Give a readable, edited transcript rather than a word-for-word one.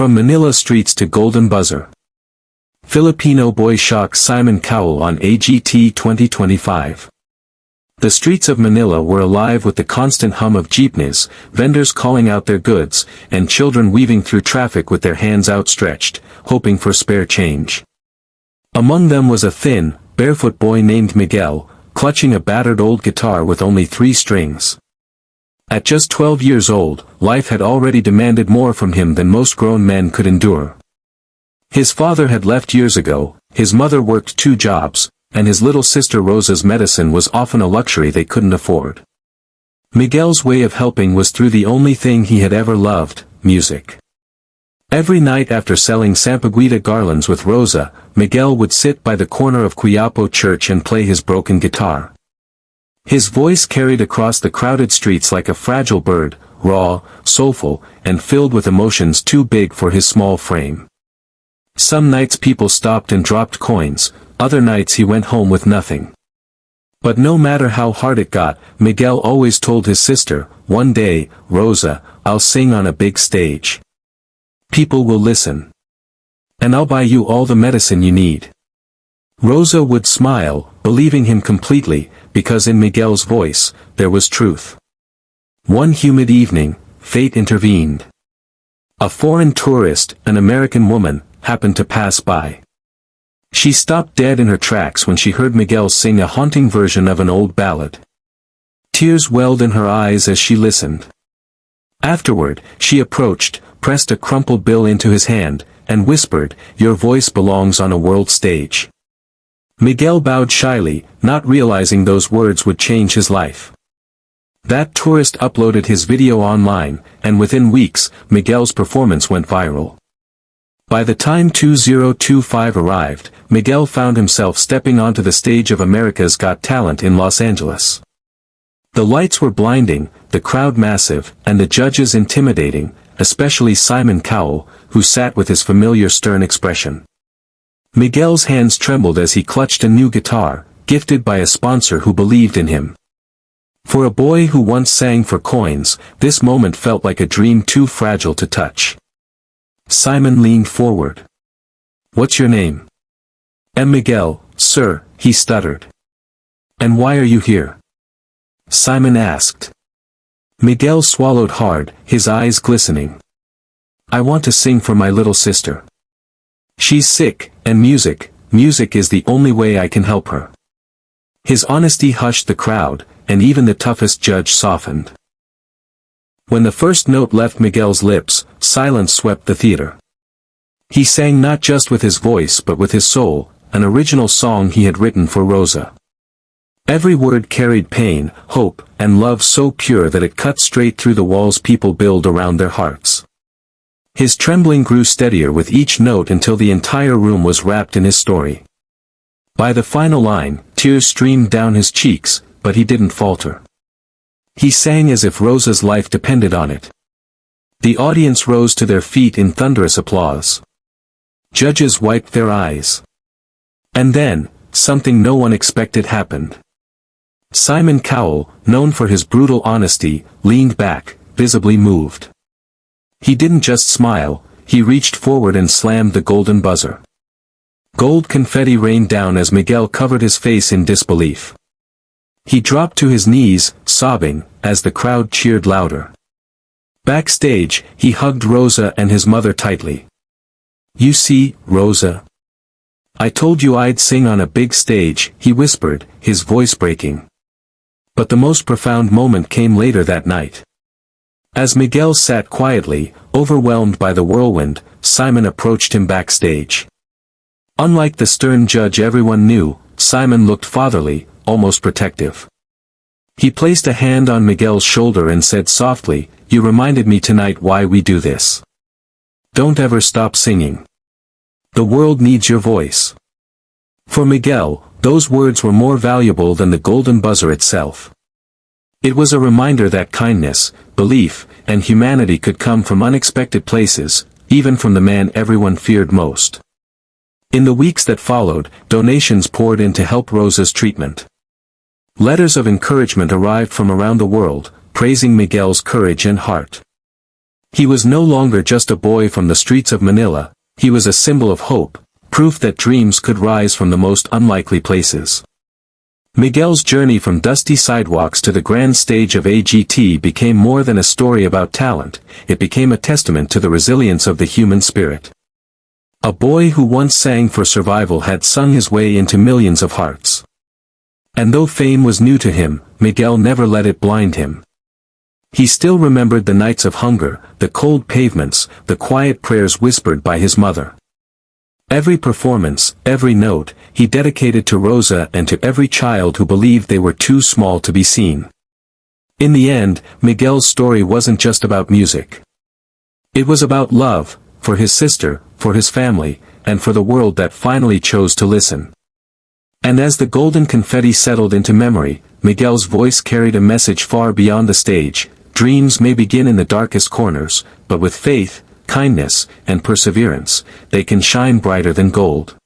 From Manila streets to Golden Buzzer. Filipino boy shocks Simon Cowell on AGT 2025. The streets of Manila were alive with the constant hum of jeepneys, vendors calling out their goods, and children weaving through traffic with their hands outstretched, hoping for spare change. Among them was a thin, barefoot boy named Miguel, clutching a battered old guitar with only 3 strings. At just 12 years old, life had already demanded more from him than most grown men could endure. His father had left years ago, his mother worked 2 jobs, and his little sister Rosa's medicine was often a luxury they couldn't afford. Miguel's way of helping was through the only thing he had ever loved, music. Every night after selling Sampaguita garlands with Rosa, Miguel would sit by the corner of Quiapo Church and play his broken guitar. His voice carried across the crowded streets like a fragile bird, raw, soulful, and filled with emotions too big for his small frame. Some nights people stopped and dropped coins, other nights he went home with nothing. But no matter how hard it got, Miguel always told his sister, "One day, Rosa, I'll sing on a big stage. People will listen. And I'll buy you all the medicine you need." Rosa would smile, believing him completely, because in Miguel's voice, there was truth. One humid evening, fate intervened. A foreign tourist, an American woman, happened to pass by. She stopped dead in her tracks when she heard Miguel sing a haunting version of an old ballad. Tears welled in her eyes as she listened. Afterward, she approached, pressed a crumpled bill into his hand, and whispered, "Your voice belongs on a world stage." Miguel bowed shyly, not realizing those words would change his life. That tourist uploaded his video online, and within weeks, Miguel's performance went viral. By the time 2025 arrived, Miguel found himself stepping onto the stage of America's Got Talent in Los Angeles. The lights were blinding, the crowd massive, and the judges intimidating, especially Simon Cowell, who sat with his familiar stern expression. Miguel's hands trembled as he clutched a new guitar, gifted by a sponsor who believed in him. For a boy who once sang for coins, this moment felt like a dream too fragile to touch. Simon leaned forward. "What's your name?" Miguel, sir," he stuttered. "And why are you here?" Simon asked. Miguel swallowed hard, his eyes glistening. "I want to sing for my little sister. She's sick, and music is the only way I can help her." His honesty hushed the crowd, and even the toughest judge softened. When the first note left Miguel's lips, silence swept the theater. He sang not just with his voice but with his soul, an original song he had written for Rosa. Every word carried pain, hope, and love so pure that it cut straight through the walls people build around their hearts. His trembling grew steadier with each note until the entire room was wrapped in his story. By the final line, tears streamed down his cheeks, but he didn't falter. He sang as if Rosa's life depended on it. The audience rose to their feet in thunderous applause. Judges wiped their eyes. And then, something no one expected happened. Simon Cowell, known for his brutal honesty, leaned back, visibly moved. He didn't just smile, he reached forward and slammed the golden buzzer. Gold confetti rained down as Miguel covered his face in disbelief. He dropped to his knees, sobbing, as the crowd cheered louder. Backstage, he hugged Rosa and his mother tightly. "You see, Rosa? I told you I'd sing on a big stage," he whispered, his voice breaking. But the most profound moment came later that night. As Miguel sat quietly, overwhelmed by the whirlwind, Simon approached him backstage. Unlike the stern judge everyone knew, Simon looked fatherly, almost protective. He placed a hand on Miguel's shoulder and said softly, "You reminded me tonight why we do this. Don't ever stop singing. The world needs your voice." For Miguel, those words were more valuable than the golden buzzer itself. It was a reminder that kindness, belief, and humanity could come from unexpected places, even from the man everyone feared most. In the weeks that followed, donations poured in to help Rosa's treatment. Letters of encouragement arrived from around the world, praising Miguel's courage and heart. He was no longer just a boy from the streets of Manila, he was a symbol of hope, proof that dreams could rise from the most unlikely places. Miguel's journey from dusty sidewalks to the grand stage of AGT became more than a story about talent, it became a testament to the resilience of the human spirit. A boy who once sang for survival had sung his way into millions of hearts. And though fame was new to him, Miguel never let it blind him. He still remembered the nights of hunger, the cold pavements, the quiet prayers whispered by his mother. Every performance, every note, he dedicated to Rosa and to every child who believed they were too small to be seen. In the end, Miguel's story wasn't just about music. It was about love, for his sister, for his family, and for the world that finally chose to listen. And as the golden confetti settled into memory, Miguel's voice carried a message far beyond the stage. Dreams may begin in the darkest corners, but with faith, kindness, and perseverance, they can shine brighter than gold.